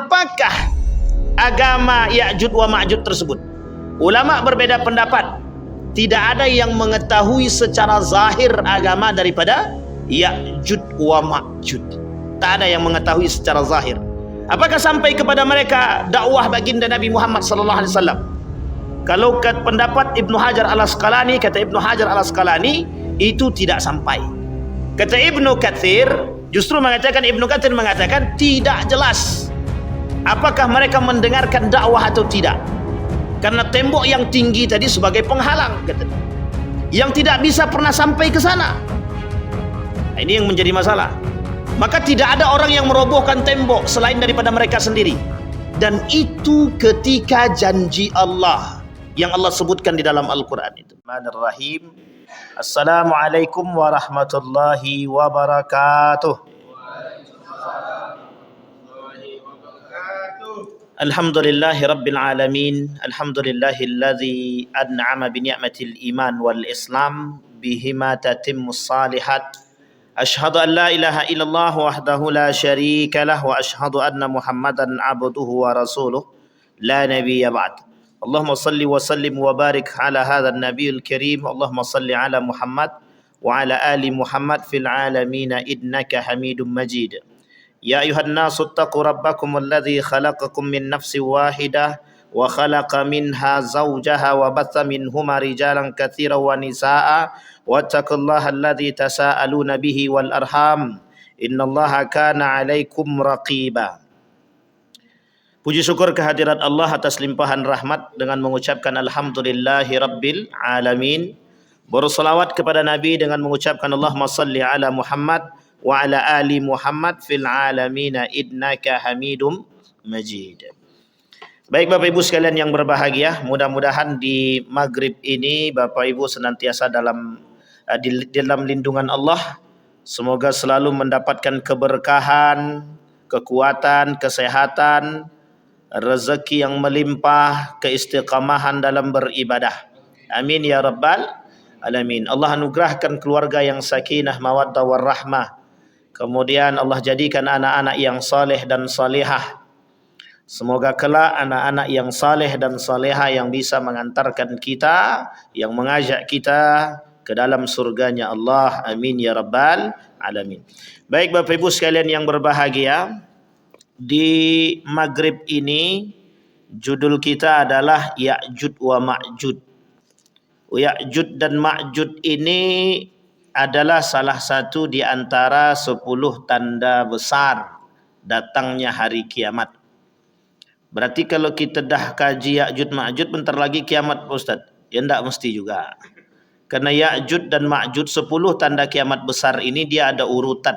apakah agama Ya'juj wa Ma'juj tersebut? Ulama berbeda pendapat. Tidak ada yang mengetahui secara zahir agama daripada Ya'juj wa Ma'juj. Tak ada yang mengetahui secara zahir. Apakah sampai kepada mereka dakwah baginda Nabi Muhammad sallallahu alaihi wasallam? Kalau kata pendapat Ibnu Hajar Al-Asqalani, kata Ibnu Hajar Al-Asqalani, itu tidak sampai. Kata Ibnu Katsir, justru mengatakan, Ibnu Katsir mengatakan tidak jelas apakah mereka mendengarkan dakwah atau tidak. Karena tembok yang tinggi tadi sebagai penghalang, kata, yang tidak bisa pernah sampai ke sana. Nah, ini yang menjadi masalah. Maka tidak ada orang yang merobohkan tembok selain daripada mereka sendiri. Dan itu ketika janji Allah yang Allah sebutkan di dalam Al-Quran itu. Bismillahirrahmanirrahim. Assalamualaikum warahmatullahi wabarakatuh. Alhamdulillahi Rabbil Alamin. Alhamdulillahilladzi an'ama bi ni'matil iman wal islam bihima tatimmus salihat. Ashhadu an la ilaha illallah wahdahu la syarika lah wa ashhadu anna Muhammadan abduhu wa rasuluh la nabiyya ba'd. Allahumma salli wa sallim wa barik ala hadzal nabiyil karim. Allahumma salli ala Muhammad wa ala ali Muhammad fil alamin innaka Hamidum Majid. Ya ayuhan nasu attaqu rabbakum alladhi khalaqakum min nafsin wahidah wa khalaqa minha zawjaha wa batha minhuma rijalan katsiran wa nisaa wattaqullaha alladhi tasaaluna bihi wal arham innallaha kana 'alaikum raqiba. Puji syukur kehadirat Allah atas limpahan rahmat dengan mengucapkan alhamdulillahi rabbil alamin. Berselawat kepada Nabi dengan mengucapkan Allahumma salli ala Muhammad wa ala ali Muhammad fil alamina innaka Hamidum Majid. Baik Bapak Ibu sekalian yang berbahagia, mudah-mudahan di maghrib ini Bapak Ibu senantiasa dalam lindungan Allah. Semoga selalu mendapatkan keberkahan, kekuatan, kesehatan, rezeki yang melimpah, keistiqamahan dalam beribadah. Amin ya rabbal alamin. Allah anugerahkan keluarga yang sakinah, mawaddah warahmah. Kemudian Allah jadikan anak-anak yang saleh dan salihah. Semoga kelak anak-anak yang saleh dan salihah yang bisa mengantarkan kita, yang mengajak kita ke dalam surganya Allah. Amin ya rabbal alamin. Baik Bapak Ibu sekalian yang berbahagia, di maghrib ini judul kita adalah Ya'juj wa Ma'juj. Ya'juj dan Ma'juj ini adalah salah satu di antara 10 tanda besar datangnya hari kiamat. Berarti kalau kita dah kaji Ya'juj Ma'juj bentar lagi kiamat Pak Ustaz? Ya enggak mesti juga. Karena Ya'juj dan Ma'juj 10 tanda kiamat besar ini dia ada urutan.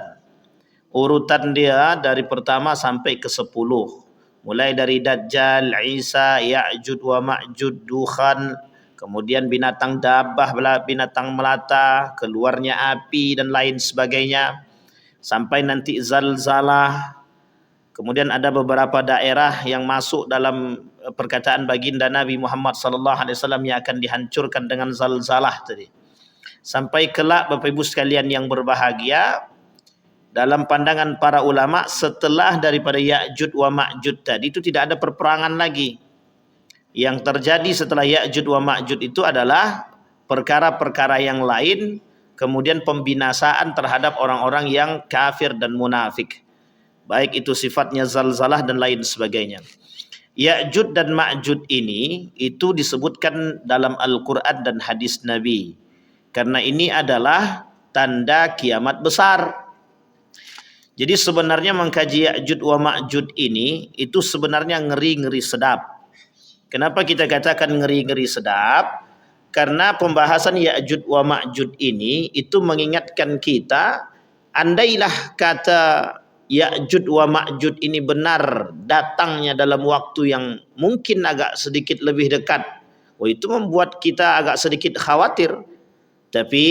Urutan dia dari pertama sampai ke 10. Mulai dari Dajjal, Isa, Ya'juj wa Ma'juj, Dukhan, kemudian binatang dabah, binatang melata, keluarnya api dan lain sebagainya. Sampai nanti zalzalah. Kemudian ada beberapa daerah yang masuk dalam perkataan baginda Nabi Muhammad sallallahu alaihi wasallam yang akan dihancurkan dengan zalzalah tadi. Sampai kelak Bapak Ibu sekalian yang berbahagia, dalam pandangan para ulama setelah daripada Ya'juj wa Ma'juj tadi itu tidak ada perperangan lagi. Yang terjadi setelah Ya'juj wa Ma'juj itu adalah perkara-perkara yang lain, kemudian pembinasaan terhadap orang-orang yang kafir dan munafik. Baik itu sifatnya zalzalah dan lain sebagainya. Ya'juj dan Ma'juj ini itu disebutkan dalam Al-Quran dan hadis Nabi. Karena ini adalah tanda kiamat besar. Jadi sebenarnya mengkaji Ya'juj wa Ma'juj ini itu sebenarnya ngeri-ngeri sedap. Kenapa kita katakan ngeri-ngeri sedap? Karena pembahasan Ya'juj wa Ma'juj ini itu mengingatkan kita, andailah kata Ya'juj wa Ma'juj ini benar datangnya dalam waktu yang mungkin agak sedikit lebih dekat, itu membuat kita agak sedikit khawatir. Tapi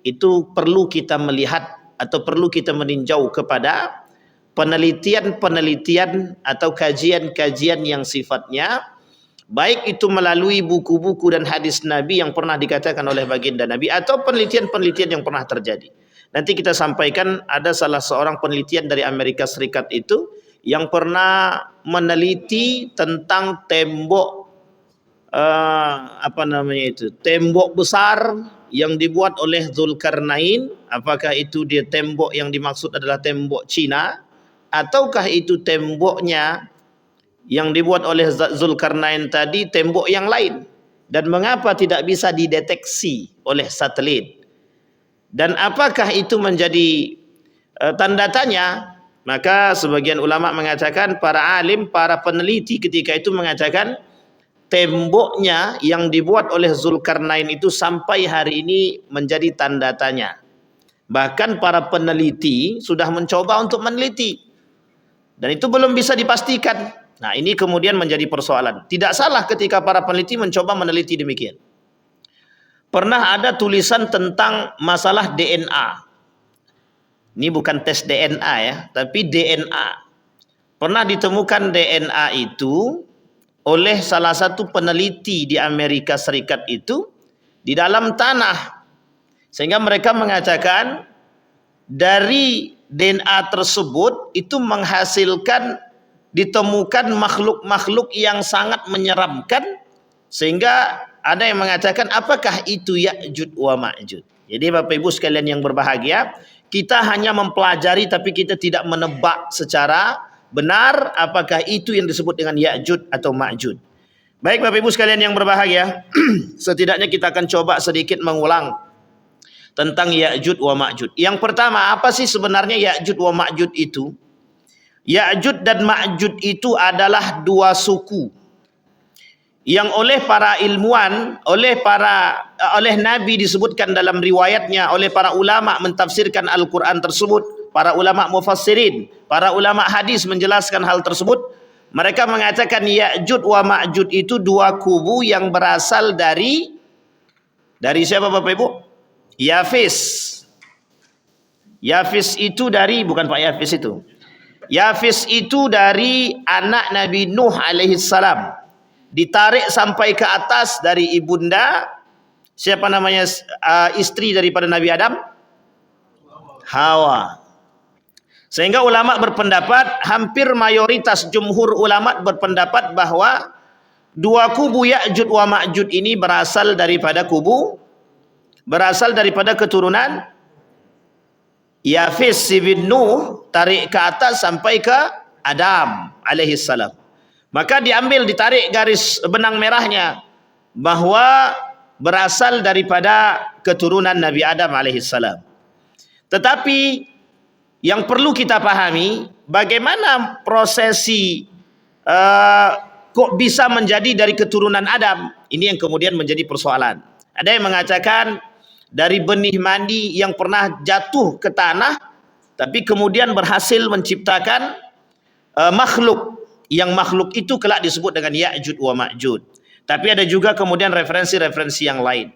itu perlu kita melihat atau perlu kita meninjau kepada penelitian-penelitian atau kajian-kajian yang sifatnya baik itu melalui buku-buku dan hadis Nabi yang pernah dikatakan oleh baginda Nabi atau penelitian-penelitian yang pernah terjadi. Nanti kita sampaikan ada salah seorang penelitian dari Amerika Serikat itu yang pernah meneliti tentang tembok tembok besar yang dibuat oleh Zulkarnain. Apakah itu dia tembok yang dimaksud adalah tembok Cina, ataukah itu temboknya yang dibuat oleh Zulkarnain tadi tembok yang lain, dan mengapa tidak bisa dideteksi oleh satelit, dan apakah itu menjadi tanda tanya? Maka sebagian ulama mengatakan, para alim, para peneliti ketika itu mengatakan temboknya yang dibuat oleh Zulkarnain itu sampai hari ini menjadi tanda tanya. Bahkan para peneliti sudah mencoba untuk meneliti dan itu belum bisa dipastikan. Nah, ini kemudian menjadi persoalan. Tidak salah ketika para peneliti mencoba meneliti demikian. Pernah ada tulisan tentang masalah DNA. Ini bukan tes DNA ya, tapi DNA. Pernah ditemukan DNA itu oleh salah satu peneliti di Amerika Serikat itu di dalam tanah. Sehingga mereka mengatakan dari DNA tersebut itu menghasilkan, ditemukan makhluk-makhluk yang sangat menyeramkan, sehingga ada yang mengatakan apakah itu Ya'juj wa Ma'juj. Jadi Bapak Ibu sekalian yang berbahagia, kita hanya mempelajari tapi kita tidak menebak secara benar apakah itu yang disebut dengan Ya'juj atau Ma'juj. Baik Bapak Ibu sekalian yang berbahagia, setidaknya kita akan coba sedikit mengulang tentang Ya'juj wa Ma'juj. Yang pertama, apa sih sebenarnya Ya'juj wa Ma'juj itu? Ya'juj dan Ma'juj itu adalah dua suku yang oleh para ilmuwan, oleh Nabi disebutkan dalam riwayatnya, oleh para ulama mentafsirkan Al-Quran tersebut, para ulama mufassirin, para ulama hadis menjelaskan hal tersebut. Mereka mengatakan Ya'juj wa Ma'juj itu dua kubu yang berasal dari siapa Bapak Ibu? Yafis. Yafis itu dari, bukan Pak Yafis itu. Yafis itu dari anak Nabi Nuh alaihi salam. Ditarik sampai ke atas dari ibunda, siapa namanya, istri daripada Nabi Adam? Hawa. Sehingga ulama berpendapat, hampir mayoritas jumhur ulama berpendapat bahwa dua kubu Ya'juj wa Ma'juj ini berasal daripada keturunan Yafis bin Nuh, tarik ke atas sampai ke Adam alaihi salam. Maka ditarik garis benang merahnya bahwa berasal daripada keturunan Nabi Adam alaihissalam. Tetapi yang perlu kita pahami, bagaimana prosesi kok bisa menjadi dari keturunan Adam? Ini yang kemudian menjadi persoalan. Ada yang mengatakan dari benih mandi yang pernah jatuh ke tanah, tapi kemudian berhasil menciptakan makhluk. Yang makhluk itu kelak disebut dengan Ya'juj wa Ma'juj. Tapi ada juga kemudian referensi-referensi yang lain.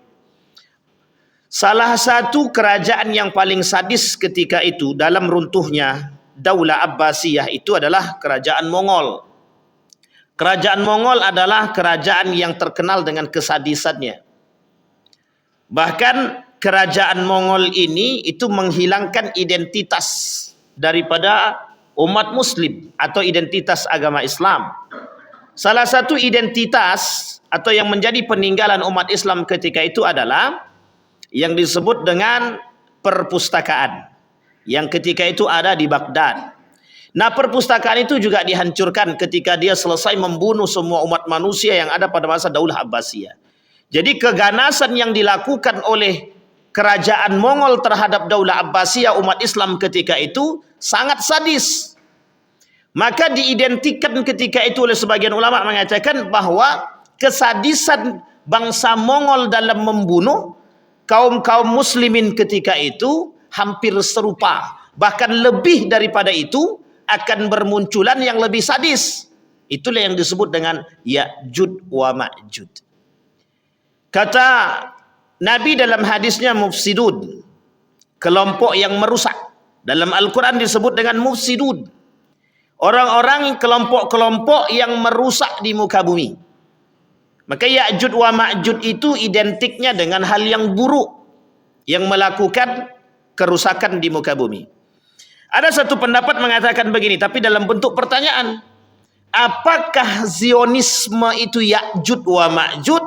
Salah satu kerajaan yang paling sadis ketika itu dalam runtuhnya Daulah Abbasiyah itu adalah kerajaan Mongol. Kerajaan Mongol adalah kerajaan yang terkenal dengan kesadisannya. Bahkan kerajaan Mongol ini itu menghilangkan identitas daripada umat muslim atau identitas agama Islam. Salah satu identitas atau yang menjadi peninggalan umat Islam ketika itu adalah yang disebut dengan perpustakaan, yang ketika itu ada di Baghdad. Nah, perpustakaan itu juga dihancurkan ketika dia selesai membunuh semua umat manusia yang ada pada masa Daulah Abbasiyah. Jadi keganasan yang dilakukan oleh kerajaan Mongol terhadap Daulah Abbasiyah umat Islam ketika itu sangat sadis. Maka diidentikan ketika itu oleh sebagian ulama mengatakan bahwa kesadisan bangsa Mongol dalam membunuh kaum muslimin ketika itu hampir serupa. Bahkan lebih daripada itu akan bermunculan yang lebih sadis. Itulah yang disebut dengan Ya'juj wa Ma'juj. Kata Nabi dalam hadisnya mufsidun, kelompok yang merusak. Dalam Al-Quran disebut dengan mufsidun. Orang-orang, kelompok-kelompok yang merusak di muka bumi. Maka Ya'juj wa Ma'juj itu identiknya dengan hal yang buruk, yang melakukan kerusakan di muka bumi. Ada satu pendapat mengatakan begini, tapi dalam bentuk pertanyaan. Apakah Zionisme itu Ya'jud wa Ma'jud?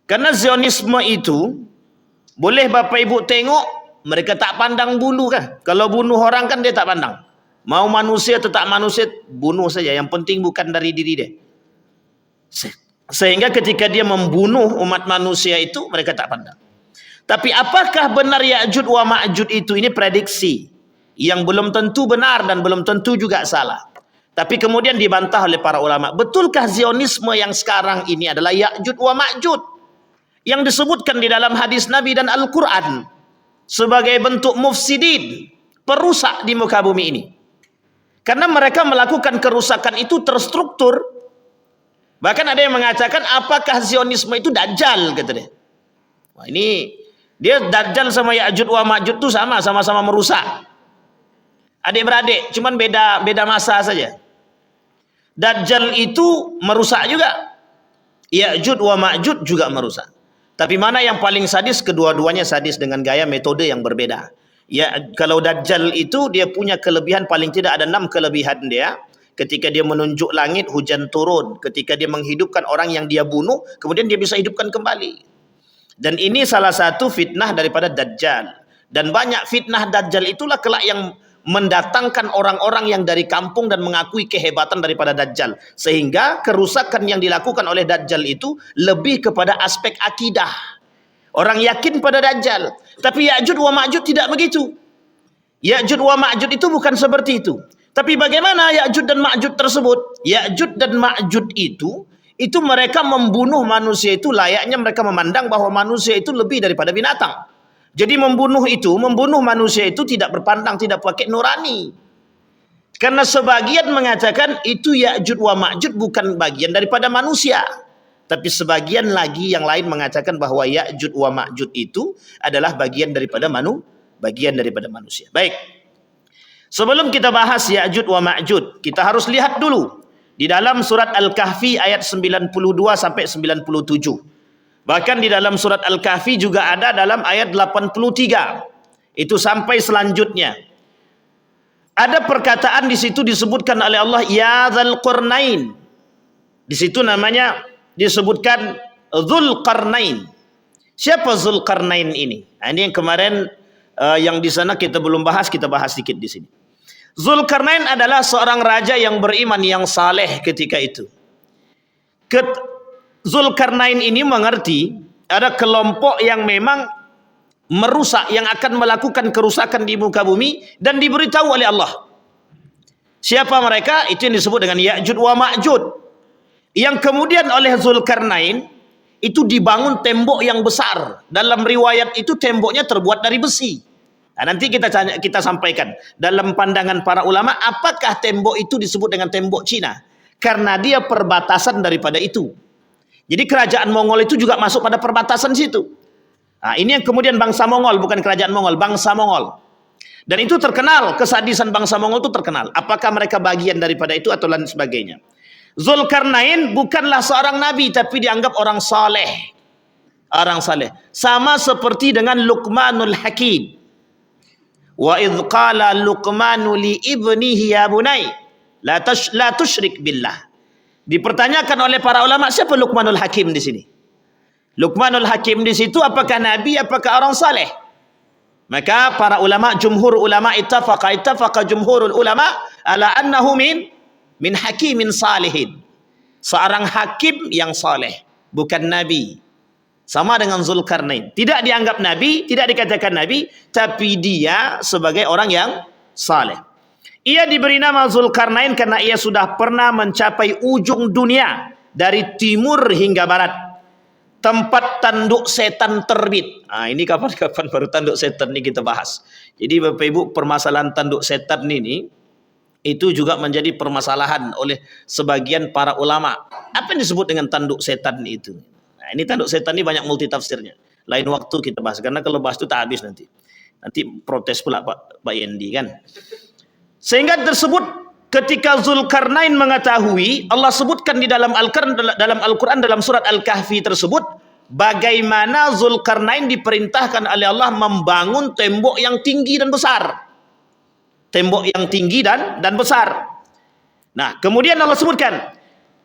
Karena Zionisme itu, boleh Bapak Ibu tengok, mereka tak pandang bulu kan. Kalau bunuh orang kan dia tak pandang. Mau manusia atau tak manusia, bunuh saja. Yang penting bukan dari diri dia. Sehingga ketika dia membunuh umat manusia itu, mereka tak pandang. Tapi apakah benar Ya'jud wa Ma'jud itu? Ini prediksi yang belum tentu benar dan belum tentu juga salah. Tapi kemudian dibantah oleh para ulama. Betulkah Zionisme yang sekarang ini adalah Ya'jud wa Ma'jud? Yang disebutkan di dalam hadis Nabi dan Al-Quran sebagai bentuk mufsidin, perusak di muka bumi ini. Karena mereka melakukan kerusakan itu terstruktur. Bahkan ada yang mengatakan, apakah Zionisme itu Dajjal, kata dia. Wah, ini dia Dajjal sama Ya'jud wa Ma'jud itu sama-sama merusak. Adik-beradik, cuman beda masa saja. Dajjal itu merusak juga. Ya'jud wa Ma'jud juga merusak. Tapi mana yang paling sadis? Kedua-duanya sadis dengan gaya metode yang berbeda. Ya, kalau Dajjal itu dia punya kelebihan, paling tidak ada 6 kelebihan dia. Ketika dia menunjuk langit, hujan turun. Ketika dia menghidupkan orang yang dia bunuh, kemudian dia bisa hidupkan kembali. Dan ini salah satu fitnah daripada Dajjal. Dan banyak fitnah Dajjal itulah kelak yang mendatangkan orang-orang yang dari kampung dan mengakui kehebatan daripada Dajjal. Sehingga kerusakan yang dilakukan oleh Dajjal itu lebih kepada aspek akidah. Orang yakin pada Dajjal. Tapi Ya'jud wa Ma'jud tidak begitu. Ya'jud wa Ma'jud itu bukan seperti itu. Tapi bagaimana Ya'jud dan Ma'jud tersebut? Ya'jud dan Ma'jud itu mereka membunuh manusia itu layaknya mereka memandang bahwa manusia itu lebih daripada binatang. Jadi membunuh manusia itu tidak berpandang, tidak pakai nurani. Karena sebagian mengatakan itu Ya'jud wa Ma'jud bukan bagian daripada manusia. Tapi sebagian lagi yang lain mengatakan bahwa Ya'jud wa Ma'jud itu adalah bagian daripada manusia. Baik. Sebelum kita bahas Ya'jud wa Ma'jud, kita harus lihat dulu di dalam surat Al-Kahfi ayat 92 sampai 97. Bahkan di dalam surat Al-Kahfi juga ada dalam ayat 83. Itu sampai selanjutnya. Ada perkataan di situ disebutkan oleh Allah, ya Dzul Qarnain. Di situ namanya disebutkan Dzulqarnain. Siapa Dzulqarnain ini? Nah, ini yang kemarin yang di sana kita belum bahas, kita bahas sedikit di sini. Dzulqarnain adalah seorang raja yang beriman, yang saleh ketika itu. Dzulqarnain ini mengerti ada kelompok yang memang merusak, yang akan melakukan kerusakan di muka bumi dan diberitahu oleh Allah. Siapa mereka? Itu yang disebut dengan Ya'jud wa Ma'jud. Yang kemudian oleh Dzulqarnain itu dibangun tembok yang besar. Dalam riwayat itu temboknya terbuat dari besi. Nah, nanti kita sampaikan dalam pandangan para ulama, apakah tembok itu disebut dengan tembok Cina? Karena dia perbatasan daripada itu. Jadi kerajaan Mongol itu juga masuk pada perbatasan situ. Nah, ini yang kemudian bangsa Mongol, bukan kerajaan Mongol, bangsa Mongol. Dan itu terkenal, kesadisan bangsa Mongol itu terkenal. Apakah mereka bagian daripada itu atau lain sebagainya? Dzulqarnain bukanlah seorang nabi, tapi dianggap orang saleh. Orang saleh. Sama seperti dengan Luqmanul Hakim. Wa idh qala Luqmanu li ibnihi ya bunai la tusyrik billah. Dipertanyakan oleh para ulama, siapa Luqmanul Hakim di sini? Luqmanul Hakim di situ apakah nabi, apakah orang saleh? Maka para ulama, jumhur ulama ittafaqa jumhurul ulama ala annahu min hakimin salihin. Seorang hakim yang saleh, bukan nabi. Sama dengan Dzulqarnain. Tidak dianggap nabi, tidak dikatakan nabi, tapi dia sebagai orang yang saleh. Ia diberi nama Dzulqarnain karena ia sudah pernah mencapai ujung dunia dari timur hingga barat. Tempat tanduk setan terbit. Nah, ini kapan-kapan baru tanduk setan ini kita bahas. Jadi Bapak Ibu, permasalahan tanduk setan ini itu juga menjadi permasalahan oleh sebagian para ulama. Apa yang disebut dengan tanduk setan itu? Nah, ini tanduk setan ini banyak multi tafsirnya. Lain waktu kita bahas, karena kalau bahas itu tak habis nanti. Nanti protes pula Pak Yendi kan. Sehingga tersebut ketika Dzulqarnain mengetahui, Allah sebutkan di dalam Al-Quran dalam surat Al-Kahfi tersebut, bagaimana Dzulqarnain diperintahkan oleh Allah membangun tembok yang tinggi dan besar. tembok yang tinggi dan besar. Nah, kemudian Allah sebutkan,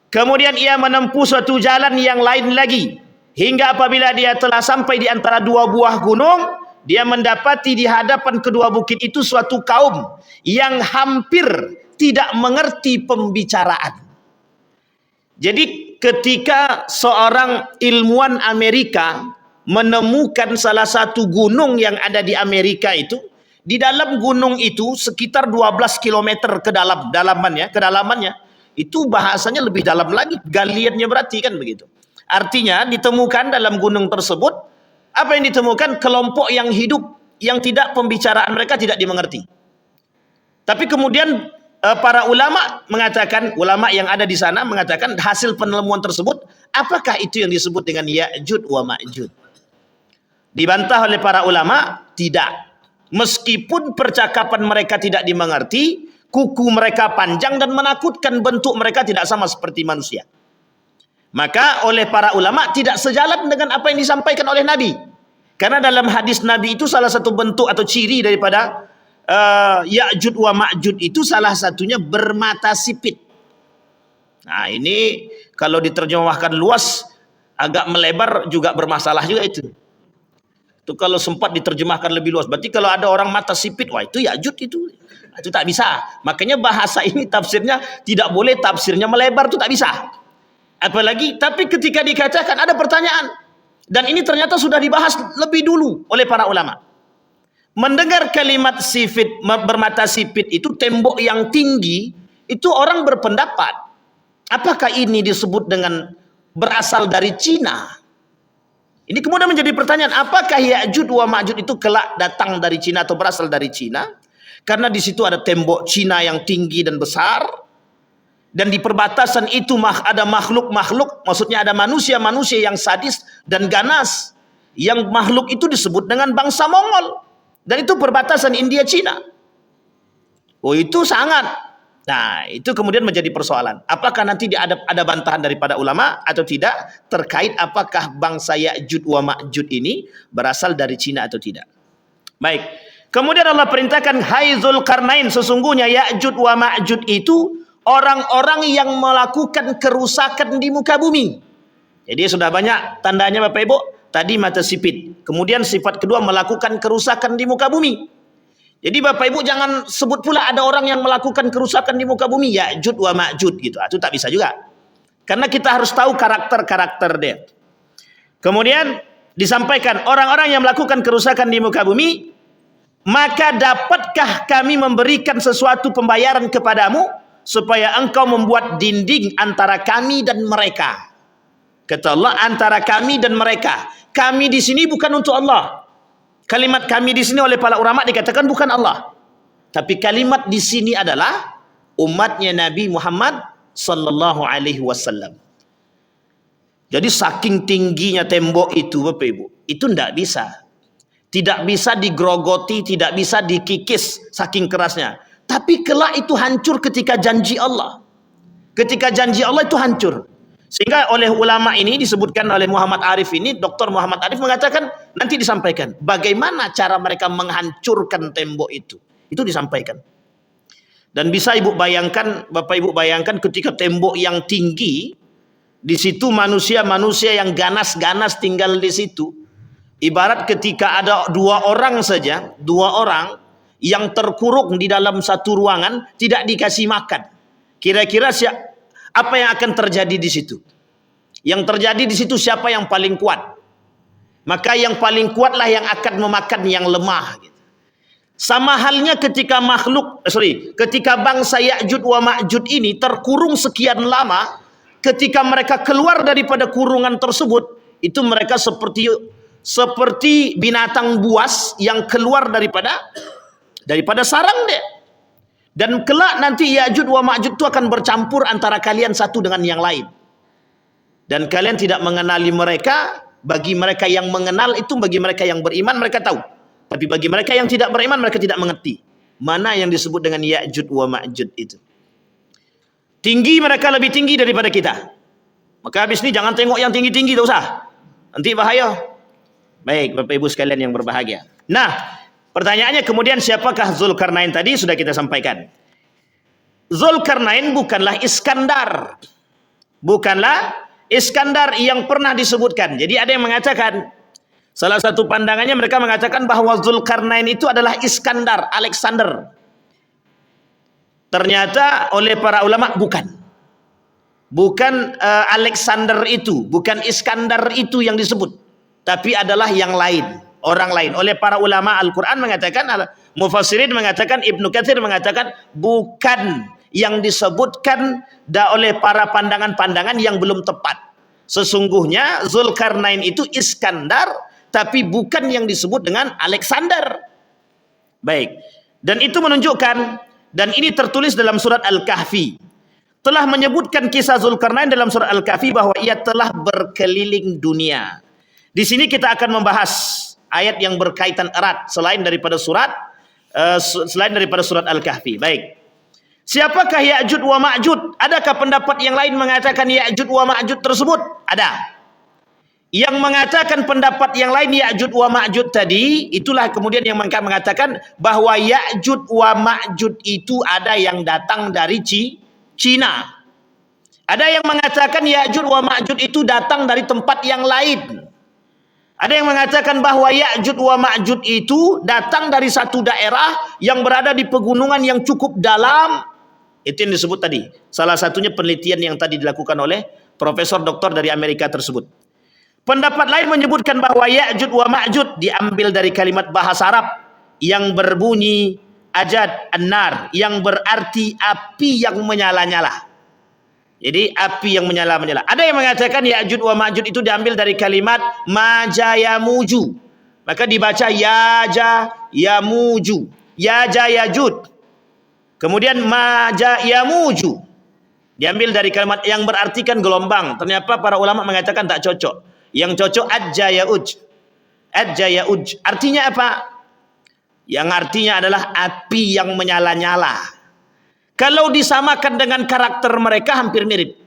kemudian ia menempuh suatu jalan yang lain lagi, hingga apabila dia telah sampai di antara dua buah gunung, dia mendapati di hadapan kedua bukit itu suatu kaum yang hampir tidak mengerti pembicaraan. Jadi ketika seorang ilmuwan Amerika menemukan salah satu gunung yang ada di Amerika itu, di dalam gunung itu sekitar 12 km kedalamannya itu bahasanya lebih dalam lagi, galiannya berarti kan begitu. Artinya ditemukan dalam gunung tersebut, apa yang ditemukan? Kelompok yang hidup yang tidak, pembicaraan mereka tidak dimengerti. Tapi kemudian para ulama mengatakan, ulama yang ada di sana mengatakan hasil penemuan tersebut, apakah itu yang disebut dengan Ya'juj wa Ma'juj? Dibantah oleh para ulama, tidak. Meskipun percakapan mereka tidak dimengerti, kuku mereka panjang dan menakutkan, bentuk mereka tidak sama seperti manusia. Maka oleh para ulama tidak sejalan dengan apa yang disampaikan oleh Nabi. Karena dalam hadis Nabi itu salah satu bentuk atau ciri daripada Ya'juj wa Ma'juj itu salah satunya bermata sipit. Nah, ini kalau diterjemahkan luas agak melebar juga bermasalah juga itu. Itu kalau sempat diterjemahkan lebih luas. Berarti kalau ada orang mata sipit, wah itu Ya'juj itu. Itu tak bisa. Makanya bahasa ini tafsirnya tidak boleh tafsirnya melebar, itu tak bisa. Apalagi, tapi ketika dikatakan ada pertanyaan. Dan ini ternyata sudah dibahas lebih dulu oleh para ulama. Mendengar kalimat sipit, bermata sipit itu, tembok yang tinggi, itu orang berpendapat, apakah ini disebut dengan berasal dari Cina? Ini kemudian menjadi pertanyaan, apakah Ya'juj wa Ma'juj itu kelak datang dari Cina atau berasal dari Cina? Karena di situ ada tembok Cina yang tinggi dan besar, dan di perbatasan itu ada makhluk-makhluk, maksudnya ada manusia-manusia yang sadis dan ganas, yang makhluk itu disebut dengan bangsa Mongol, dan itu perbatasan India Cina. Oh, itu sangat. Nah, itu kemudian menjadi persoalan. Apakah nanti ada bantahan daripada ulama atau tidak terkait apakah bangsa Ya'juj wa Ma'juj ini berasal dari Cina atau tidak. Baik. Kemudian Allah perintahkan, hai Zulkarnain, sesungguhnya Ya'juj wa Ma'juj itu orang-orang yang melakukan kerusakan di muka bumi. Jadi sudah banyak tandanya Bapak Ibu. Tadi mata sipit. Kemudian sifat kedua melakukan kerusakan di muka bumi. Jadi Bapak Ibu jangan sebut pula ada orang yang melakukan kerusakan di muka bumi, Ya'juj wa Ma'juj gitu. Itu tak bisa juga. Karena kita harus tahu karakter-karakter dia. Kemudian disampaikan, orang-orang yang melakukan kerusakan di muka bumi, maka dapatkah kami memberikan sesuatu pembayaran kepadamu supaya engkau membuat dinding antara kami dan mereka. Kata Allah, antara kami dan mereka. Kami di sini bukan untuk Allah. Kalimat kami di sini oleh para ulama dikatakan bukan Allah. Tapi kalimat di sini adalah umatnya Nabi Muhammad sallallahu alaihi wasallam. Jadi saking tingginya tembok itu Bapak Ibu, itu tidak bisa. Tidak bisa digrogoti, tidak bisa dikikis saking kerasnya. Tapi kelak itu hancur ketika janji Allah. Ketika janji Allah itu hancur. Sehingga oleh ulama ini disebutkan oleh Muhammad Arif ini, Dr. Muhammad Arif mengatakan, nanti disampaikan bagaimana cara mereka menghancurkan tembok itu. Itu disampaikan. Dan bisa Ibu bayangkan, Bapak Ibu bayangkan ketika tembok yang tinggi, di situ manusia-manusia yang ganas-ganas tinggal di situ. Ibarat ketika ada dua orang saja, dua orang yang terkurung di dalam satu ruangan, tidak dikasih makan. Kira-kira apa yang akan terjadi di situ? Yang terjadi di situ siapa yang paling kuat? Maka yang paling kuatlah yang akan memakan yang lemah. Sama halnya ketika ketika bangsa Ya'juj wa Ma'juj ini terkurung sekian lama, ketika mereka keluar daripada kurungan tersebut, itu mereka seperti binatang buas yang keluar daripada sarang dia. Dan kelak nanti Ya'juj wa Ma'juj itu akan bercampur antara kalian satu dengan yang lain. Dan kalian tidak mengenali mereka. Bagi mereka yang mengenal itu, bagi mereka yang beriman mereka tahu. Tapi bagi mereka yang tidak beriman mereka tidak mengerti. Mana yang disebut dengan Ya'juj wa Ma'juj itu. Tinggi mereka lebih tinggi daripada kita. Maka habis ini jangan tengok yang tinggi-tinggi, tak usah. Nanti bahaya. Baik Bapak Ibu sekalian yang berbahagia. Nah, Pertanyaannya kemudian siapakah Zulkarnain tadi sudah kita sampaikan. Zulkarnain bukanlah Iskandar. Bukanlah Iskandar yang pernah disebutkan. Jadi ada yang mengatakan, salah satu pandangannya mereka mengatakan bahwa Zulkarnain itu adalah Iskandar, Alexander. Ternyata oleh para ulama bukan. Bukan Alexander itu, bukan Iskandar itu yang disebut, tapi adalah yang lain, orang lain. Oleh para ulama Al-Quran mengatakan, Mufassirin mengatakan, Ibnu Katsir mengatakan bukan yang disebutkan oleh para pandangan-pandangan yang belum tepat. Sesungguhnya Zulkarnain itu Iskandar, tapi bukan yang disebut dengan Alexander. Baik, dan itu menunjukkan, dan ini tertulis dalam surat Al-Kahfi, telah menyebutkan kisah Zulkarnain dalam surat Al-Kahfi bahwa ia telah berkeliling dunia. Di sini kita akan membahas ayat yang berkaitan erat selain daripada surat Al-Kahfi. Baik. Siapakah Ya'juj wa Ma'juj? Adakah pendapat yang lain mengatakan Ya'juj wa Ma'juj tersebut? Ada. Yang mengatakan pendapat yang lain Ya'juj wa Ma'juj tadi, itulah kemudian yang mengatakan bahwa Ya'juj wa Ma'juj itu ada yang datang dari Cina. Ada yang mengatakan Ya'juj wa Ma'juj itu datang dari tempat yang lain. Ada yang mengatakan bahwa Ya'juj wa Ma'juj itu datang dari satu daerah yang berada di pegunungan yang cukup dalam. Itu yang disebut tadi. Salah satunya penelitian yang tadi dilakukan oleh Profesor Doktor dari Amerika tersebut. Pendapat lain menyebutkan bahwa Ya'juj wa Ma'juj diambil dari kalimat bahasa Arab yang berbunyi Ajad an-nar, yang berarti api yang menyala-nyala. Jadi api yang menyala-nyala. Ada yang mengatakan Ya'juj wa Ma'juj itu diambil dari kalimat majayamuju. Maka dibaca yajayamuju, yajayajud. Kemudian majayamuju diambil dari kalimat yang berartikan gelombang. Ternyata para ulama mengatakan tak cocok. Yang cocok adjayauj. Adjayauj. Artinya apa? Yang artinya adalah api yang menyala-nyala. Kalau disamakan dengan karakter mereka hampir mirip.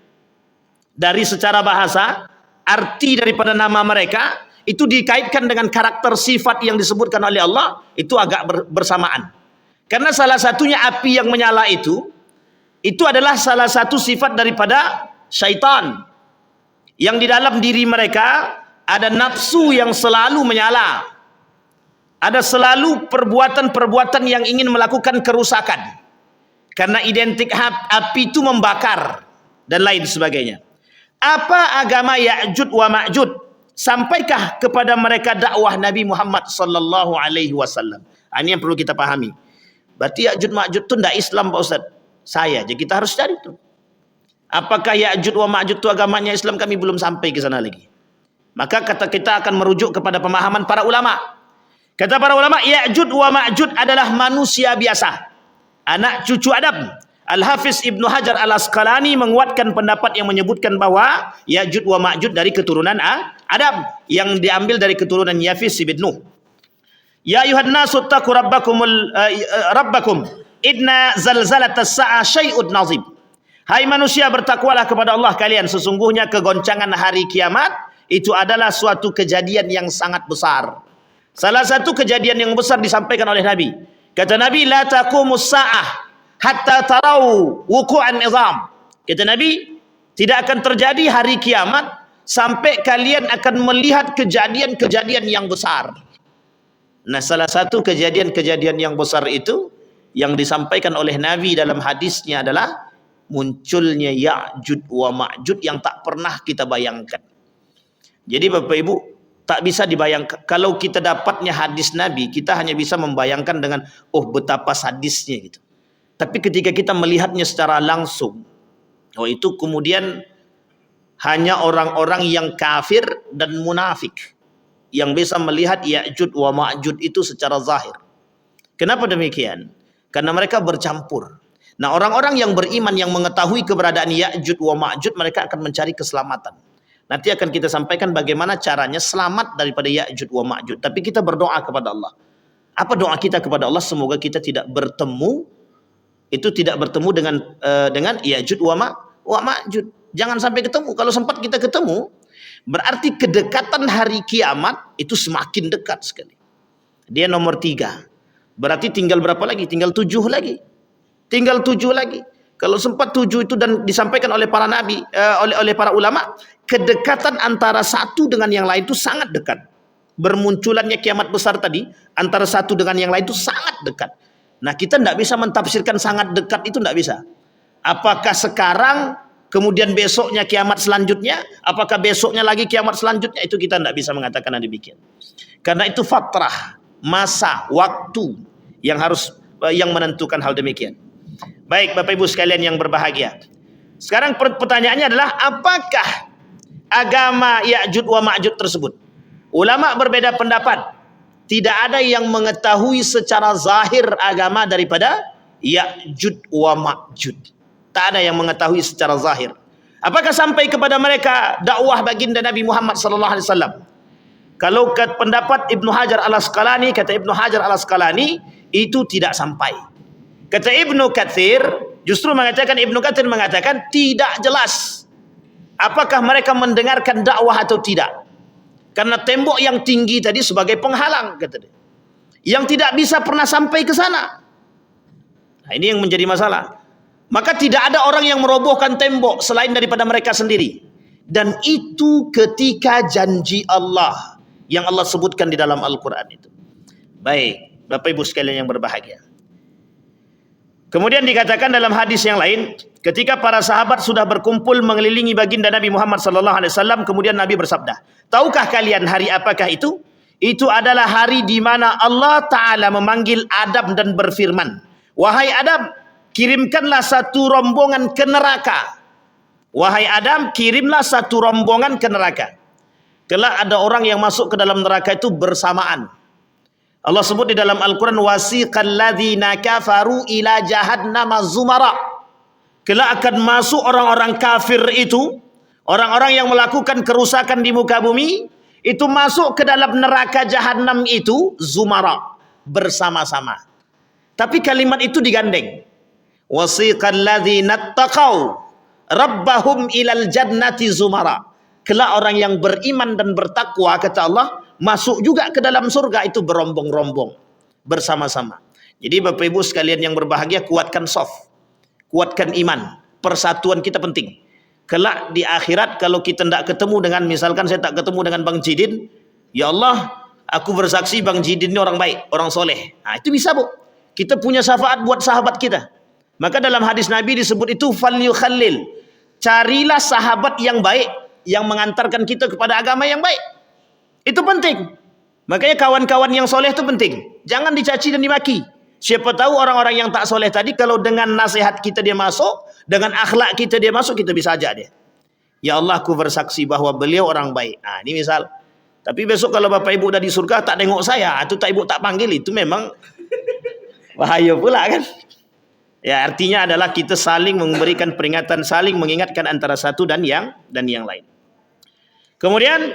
Dari secara bahasa, arti daripada nama mereka itu dikaitkan dengan karakter sifat yang disebutkan oleh Allah, itu agak bersamaan. Karena salah satunya api yang menyala itu adalah salah satu sifat daripada syaitan. Yang di dalam diri mereka ada nafsu yang selalu menyala. Ada selalu perbuatan-perbuatan yang ingin melakukan kerusakan. Karena identik api itu membakar dan lain sebagainya. Apa agama Ya'juj wa Ma'juj? Sampaikah kepada mereka dakwah Nabi Muhammad sallallahu alaihi wasallam? Ini yang perlu kita pahami. Berarti Ya'juj Ma'juj itu tidak Islam, Pak Ustaz. Saya aja kita harus cari itu. Apakah Ya'juj wa Ma'juj itu agamanya Islam? Kami belum sampai ke sana lagi. Maka kata kita akan merujuk kepada pemahaman para ulama. Kata para ulama, Ya'juj wa Ma'juj adalah manusia biasa, anak cucu Adam. Al-Hafiz Ibnu Hajar Al-Asqalani menguatkan pendapat yang menyebutkan bahwa Ya'juj wa Ma'juj dari keturunan Adam, yang diambil dari keturunan Yafis bin Nuh. Ya ayuhan nasu taqu rabbakum inna zalzalatas sa'a syai'un nazim. Hai manusia, bertakwalah kepada Allah kalian, sesungguhnya kegoncangan hari kiamat itu adalah suatu kejadian yang sangat besar. Salah satu kejadian yang besar disampaikan oleh Nabi. Kata Nabi, la taqumus sa'ah hatta tarau wuqu'an izam. Kata Nabi, tidak akan terjadi hari kiamat sampai kalian akan melihat kejadian-kejadian yang besar. Nah, salah satu kejadian-kejadian yang besar itu yang disampaikan oleh Nabi dalam hadisnya adalah munculnya Ya'juj wa Ma'juj yang tak pernah kita bayangkan. Jadi Bapak Ibu, tak bisa dibayangkan. Kalau kita dapatnya hadis Nabi, kita hanya bisa membayangkan dengan betapa sadisnya gitu. Tapi ketika kita melihatnya secara langsung, itu kemudian hanya orang-orang yang kafir dan munafik yang bisa melihat Ya'juj wa Ma'juj itu secara zahir. Kenapa demikian? Karena mereka bercampur. Nah, orang-orang yang beriman yang mengetahui keberadaan Ya'juj wa Ma'juj, mereka akan mencari keselamatan. Nanti akan kita sampaikan bagaimana caranya selamat daripada Ya'juj wa Ma'juj. Tapi kita berdoa kepada Allah. Apa doa kita kepada Allah? Semoga kita tidak bertemu dengan Ya'juj wa Ma'juj. Jangan sampai ketemu. Kalau sempat kita ketemu, berarti kedekatan hari kiamat itu semakin dekat sekali. Dia nomor 3. Berarti tinggal berapa lagi? Tinggal 7 lagi. Tinggal 7 lagi. Kalau sempat 7 itu dan disampaikan oleh para nabi, oleh para ulama, kedekatan antara satu dengan yang lain itu sangat dekat. Bermunculannya kiamat besar tadi antara satu dengan yang lain itu sangat dekat. Nah, kita tidak bisa mentafsirkan sangat dekat itu, tidak bisa. Apakah sekarang, kemudian besoknya kiamat selanjutnya, apakah besoknya lagi kiamat selanjutnya, itu kita tidak bisa mengatakan demikian. Karena itu fatrah, masa, waktu yang menentukan hal demikian. Baik, Bapak Ibu sekalian yang berbahagia. Sekarang pertanyaannya adalah, apakah agama Ya'juj wa Ma'juj tersebut? Ulama berbeda pendapat. Tidak ada yang mengetahui secara zahir agama daripada Ya'juj wa Ma'juj. Tak ada yang mengetahui secara zahir. Apakah sampai kepada mereka dakwah baginda Nabi Muhammad SAW? Kalau pendapat Ibnu Hajar Al-Asqalani, kata Ibnu Hajar Al-Asqalani, itu tidak sampai. Kata Ibnu Katsir, justru Ibnu Katsir mengatakan tidak jelas apakah mereka mendengarkan dakwah atau tidak. Karena tembok yang tinggi tadi sebagai penghalang, kata dia, yang tidak bisa pernah sampai ke sana. Nah, ini yang menjadi masalah. Maka tidak ada orang yang merobohkan tembok selain daripada mereka sendiri. Dan itu ketika janji Allah yang Allah sebutkan di dalam Al-Quran itu. Baik, Bapak Ibu sekalian yang berbahagia. Kemudian dikatakan dalam hadis yang lain, ketika para sahabat sudah berkumpul mengelilingi baginda Nabi Muhammad SAW, kemudian Nabi bersabda, tahukah kalian hari apakah itu? Itu adalah hari di mana Allah Ta'ala memanggil Adam dan berfirman, wahai Adam, kirimkanlah satu rombongan ke neraka. Wahai Adam, kirimlah satu rombongan ke neraka. Kelak ada orang yang masuk ke dalam neraka itu bersamaan. Allah sebut di dalam Al-Quran, wasiqal ladzina kafaru ila jahannama zumara. Kelak akan masuk orang-orang kafir itu, orang-orang yang melakukan kerusakan di muka bumi, itu masuk ke dalam neraka jahannam itu zumara, bersama-sama. Tapi kalimat itu digandeng. Wasiqal ladzina taqaw rabbahum ilal jannati zumara. Kelak orang yang beriman dan bertakwa, kata Allah, masuk juga ke dalam surga itu berombong-rombong, bersama-sama. Jadi Bapak Ibu sekalian yang berbahagia, kuatkan soft, kuatkan iman. Persatuan kita penting. Kelak di akhirat kalau kita tidak ketemu dengan, misalkan saya tak ketemu dengan Bang Jidin, ya Allah, aku bersaksi Bang Jidin ini orang baik, orang soleh. Nah, itu bisa, Bu. Kita punya syafaat buat sahabat kita. Maka dalam hadis Nabi disebut itu falyukhallil. Carilah sahabat yang baik yang mengantarkan kita kepada agama yang baik. Itu penting. Makanya kawan-kawan yang soleh itu penting. Jangan dicaci dan dimaki. Siapa tahu orang-orang yang tak soleh tadi, kalau dengan nasihat kita dia masuk, dengan akhlak kita dia masuk, kita bisa ajak dia. Ya Allah, aku bersaksi bahwa beliau orang baik. Nah, ini misal. Tapi besok kalau Bapak Ibu udah di surga tak tengok saya, itu tak Ibu tak panggil, itu memang bahaya pula kan. Ya, artinya adalah kita saling memberikan peringatan, saling mengingatkan antara satu dan yang lain. Kemudian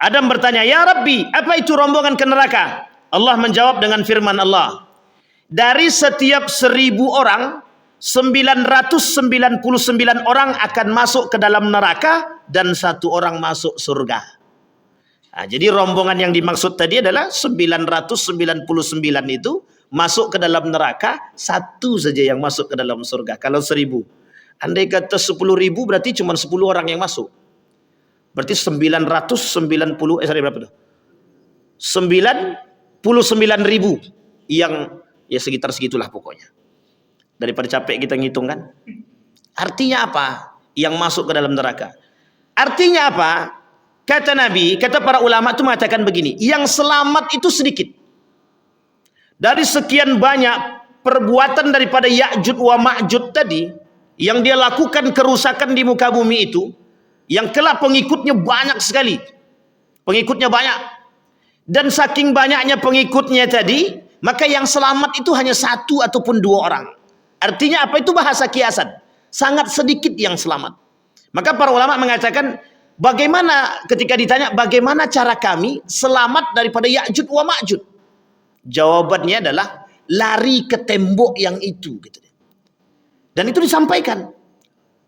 Adam bertanya, ya Rabbi, apa itu rombongan ke neraka? Allah menjawab dengan firman Allah, dari setiap 1000 orang, 999 orang akan masuk ke dalam neraka dan 1 orang masuk surga. Nah, jadi rombongan yang dimaksud tadi adalah 999 itu masuk ke dalam neraka, 1 saja yang masuk ke dalam surga. Kalau 1000, andai kata 10.000 berarti cuma 10 orang yang masuk. Berarti 990, berapa tuh? 99.000 yang ya sekitar segitulah pokoknya. Daripada capek kita ngitung kan. Artinya apa? Yang masuk ke dalam neraka. Artinya apa? Kata Nabi, kata para ulama itu mengatakan begini, yang selamat itu sedikit. Dari sekian banyak perbuatan daripada Ya'juj wa Ma'juj tadi, yang dia lakukan kerusakan di muka bumi itu, yang kelak pengikutnya banyak sekali. Pengikutnya banyak. Dan saking banyaknya pengikutnya tadi, maka yang selamat itu hanya 1 ataupun 2 orang. Artinya apa? Itu bahasa kiasan. Sangat sedikit yang selamat. Maka para ulama mengatakan, bagaimana ketika ditanya, bagaimana cara kami selamat daripada Ya'juj wa Ma'juj? Jawabannya adalah, lari ke tembok yang itu. Dan itu disampaikan.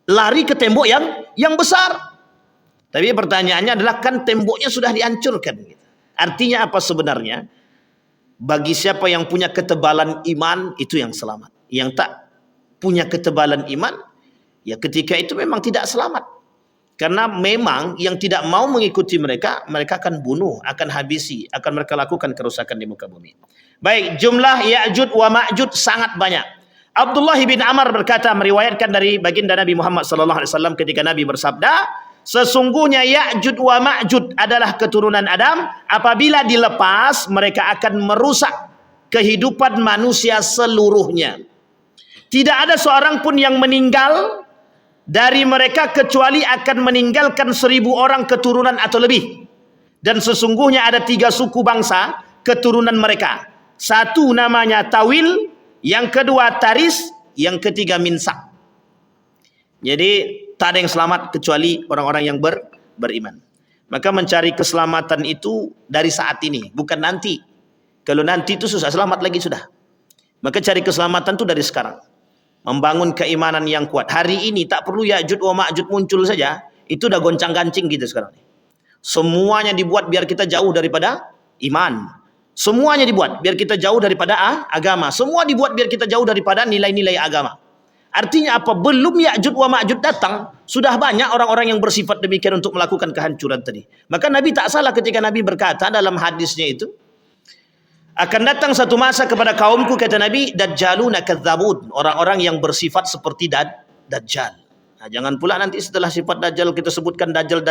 Lari ke tembok yang besar. Tapi pertanyaannya adalah, kan temboknya sudah dihancurkan. Artinya apa sebenarnya? Bagi siapa yang punya ketebalan iman, itu yang selamat. Yang tak punya ketebalan iman, ya ketika itu memang tidak selamat. Karena memang yang tidak mau mengikuti mereka, mereka akan bunuh, akan habisi, akan mereka lakukan kerusakan di muka bumi. Baik, jumlah Ya'jud wa Ma'jud sangat banyak. Abdullah bin Amr berkata, meriwayatkan dari baginda Nabi Muhammad SAW ketika Nabi bersabda, sesungguhnya Ya'jud wa Ma'jud adalah keturunan Adam. Apabila dilepas, mereka akan merusak kehidupan manusia seluruhnya. Tidak ada seorang pun yang meninggal dari mereka kecuali akan meninggalkan 1000 orang keturunan atau lebih. Dan sesungguhnya ada 3 suku bangsa keturunan mereka. Satu namanya Tawil, yang kedua Taris, yang ketiga Minsak. Jadi tak ada yang selamat kecuali orang-orang yang beriman. Maka mencari keselamatan itu dari saat ini, bukan nanti. Kalau nanti itu susah, selamat lagi sudah. Maka cari keselamatan itu dari sekarang. Membangun keimanan yang kuat. Hari ini tak perlu Ya'jud wa Ma'jud muncul saja, itu udah goncang-gancing gitu sekarang. Semuanya dibuat biar kita jauh daripada iman. Semuanya dibuat biar kita jauh daripada agama. Semua dibuat biar kita jauh daripada nilai-nilai agama. Artinya apa? Belum Ya'jud wa Ma'jud datang, sudah banyak orang-orang yang bersifat demikian untuk melakukan kehancuran tadi. Maka Nabi tak salah ketika Nabi berkata dalam hadisnya itu, akan datang satu masa kepada kaumku, kata Nabi, Dajjaluna kadzabun, orang-orang yang bersifat seperti Dajjal. Nah, jangan pula nanti setelah sifat Dajjal kita sebutkan Dajjal,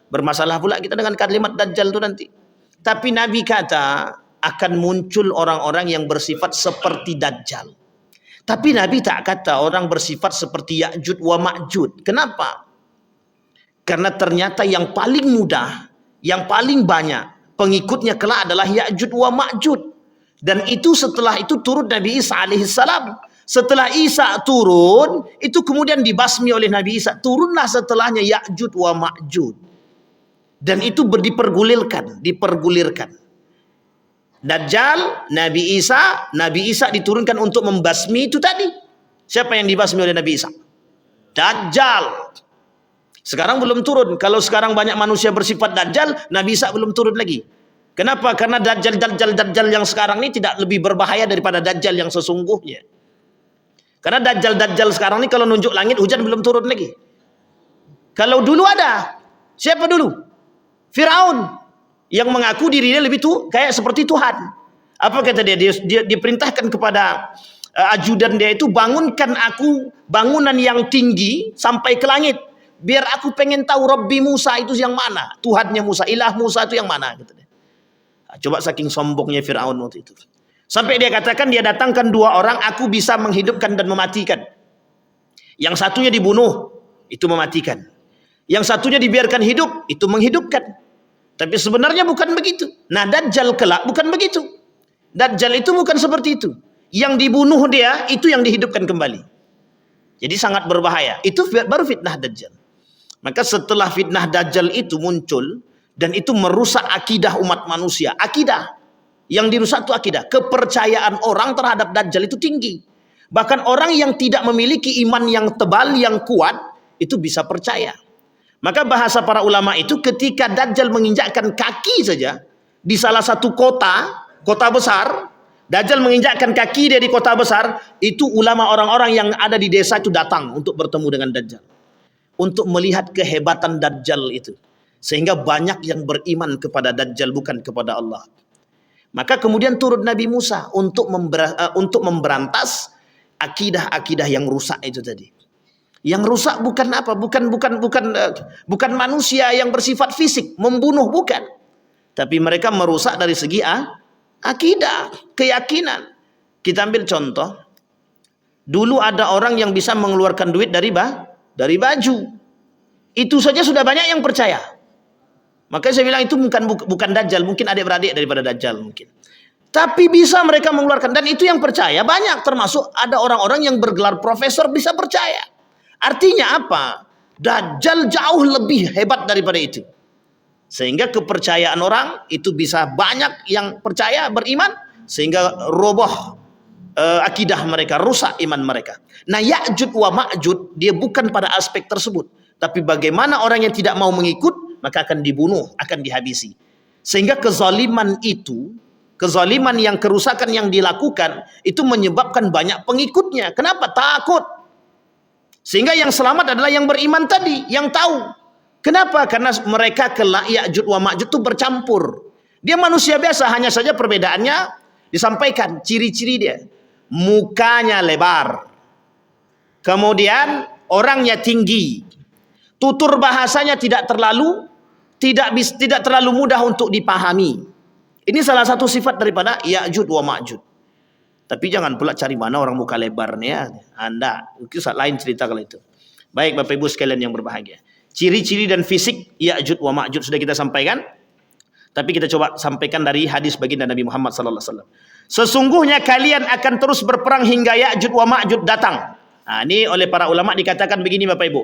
bermasalah pula kita dengan kalimat Dajjal itu nanti. Tapi Nabi kata akan muncul orang-orang yang bersifat seperti Dajjal. Tapi Nabi tak kata orang bersifat seperti Ya'jud wa Ma'jud. Kenapa? Karena ternyata yang paling mudah, yang paling banyak pengikutnya kelak adalah Ya'jud wa Ma'jud. Dan itu setelah itu turun Nabi Isa alaihissalam. Setelah Isa turun, itu kemudian dibasmi oleh Nabi Isa. Turunlah setelahnya Ya'jud wa Ma'jud. Dan itu dipergulirkan. Dajjal, Nabi Isa diturunkan untuk membasmi itu tadi. Siapa yang dibasmi oleh Nabi Isa? Dajjal. Sekarang belum turun. Kalau sekarang banyak manusia bersifat Dajjal, Nabi Isa belum turun lagi. Kenapa? Karena Dajjal yang sekarang ini tidak lebih berbahaya daripada Dajjal yang sesungguhnya. Karena Dajjal sekarang ini kalau nunjuk langit, hujan belum turun lagi. Kalau dulu ada, siapa dulu? Firaun yang mengaku dirinya lebih kayak seperti Tuhan. Apa kata dia? Dia diperintahkan kepada ajudan dia itu, bangunkan aku bangunan yang tinggi sampai ke langit, biar aku pengen tahu Rabbi Musa itu yang mana, Tuhannya Musa, ilah Musa itu yang mana, kata dia. Coba saking sombongnya Firaun waktu itu. Sampai dia katakan dia datangkan 2 orang, aku bisa menghidupkan dan mematikan. Yang satunya dibunuh, itu mematikan. Yang satunya dibiarkan hidup, itu menghidupkan. Tapi sebenarnya bukan begitu. Nah, Dajjal kelak bukan begitu. Dajjal itu bukan seperti itu. Yang dibunuh dia, itu yang dihidupkan kembali. Jadi sangat berbahaya. Itu baru fitnah Dajjal. Maka setelah fitnah Dajjal itu muncul, dan itu merusak akidah umat manusia. Akidah. Yang dirusak itu akidah. Kepercayaan orang terhadap Dajjal itu tinggi. Bahkan orang yang tidak memiliki iman yang tebal, yang kuat, itu bisa percaya. Maka bahasa para ulama itu ketika Dajjal menginjakkan kaki saja di salah satu kota besar, Dajjal menginjakkan kaki dia di kota besar, itu ulama orang-orang yang ada di desa itu datang untuk bertemu dengan Dajjal. Untuk melihat kehebatan Dajjal itu. Sehingga banyak yang beriman kepada Dajjal bukan kepada Allah. Maka kemudian turun Nabi Musa untuk memberantas akidah-akidah yang rusak itu tadi. Yang rusak bukan apa? Bukan manusia yang bersifat fisik, membunuh, bukan. Tapi mereka merusak dari segi akidah, keyakinan. Kita ambil contoh. Dulu ada orang yang bisa mengeluarkan duit dari baju. Itu saja sudah banyak yang percaya. Makanya saya bilang itu bukan Dajjal, mungkin adik-beradik daripada Dajjal mungkin. Tapi bisa mereka mengeluarkan, dan itu yang percaya banyak, termasuk ada orang-orang yang bergelar profesor bisa percaya. Artinya apa? Dajjal jauh lebih hebat daripada itu. Sehingga kepercayaan orang itu bisa banyak yang percaya, beriman, sehingga roboh akidah mereka, rusak iman mereka. Nah, Ya'jud wa Ma'jud dia bukan pada aspek tersebut, tapi bagaimana orang yang tidak mau mengikut maka akan dibunuh, akan dihabisi. Sehingga kezaliman itu kezaliman, yang kerusakan yang dilakukan itu menyebabkan banyak pengikutnya. Kenapa? Takut. Sehingga yang selamat adalah yang beriman tadi, yang tahu. Kenapa? Karena mereka kelak Ya'juj wa Ma'juj itu bercampur. Dia manusia biasa, hanya saja perbedaannya disampaikan ciri-ciri dia. Mukanya lebar. Kemudian orangnya tinggi. Tutur bahasanya tidak terlalu mudah untuk dipahami. Ini salah satu sifat daripada Ya'juj wa Ma'juj. Tapi jangan pula cari mana orang muka lebarnya. Anda, itu lain cerita kalau itu. Baik Bapak Ibu sekalian yang berbahagia. Ciri-ciri dan fisik Ya'juj wa Ma'juj sudah kita sampaikan. Tapi kita coba sampaikan dari hadis baginda Nabi Muhammad SAW. Sesungguhnya kalian akan terus berperang hingga Ya'juj wa Ma'juj datang. Nah, ini oleh para ulama dikatakan begini Bapak Ibu.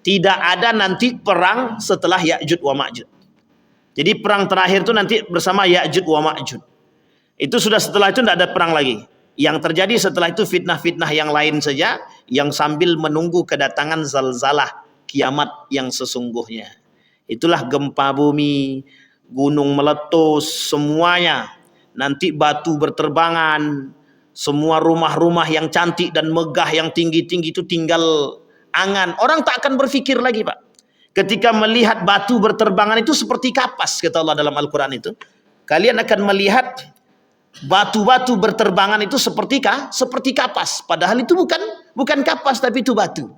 Tidak ada nanti perang setelah Ya'juj wa Ma'juj. Jadi perang terakhir itu nanti bersama Ya'juj wa Ma'juj. Itu sudah, setelah itu tidak ada perang lagi. Yang terjadi setelah itu fitnah-fitnah yang lain saja, yang sambil menunggu kedatangan zalzalah kiamat yang sesungguhnya. Itulah gempa bumi, gunung meletus, semuanya. Nanti batu berterbangan, semua rumah-rumah yang cantik dan megah yang tinggi-tinggi itu tinggal angan. Orang tak akan berpikir lagi Pak. Ketika melihat batu berterbangan itu seperti kapas, kata Allah dalam Al-Quran itu. Kalian akan melihat batu-batu berterbangan itu seperti kapas. Padahal itu bukan kapas, tapi itu batu.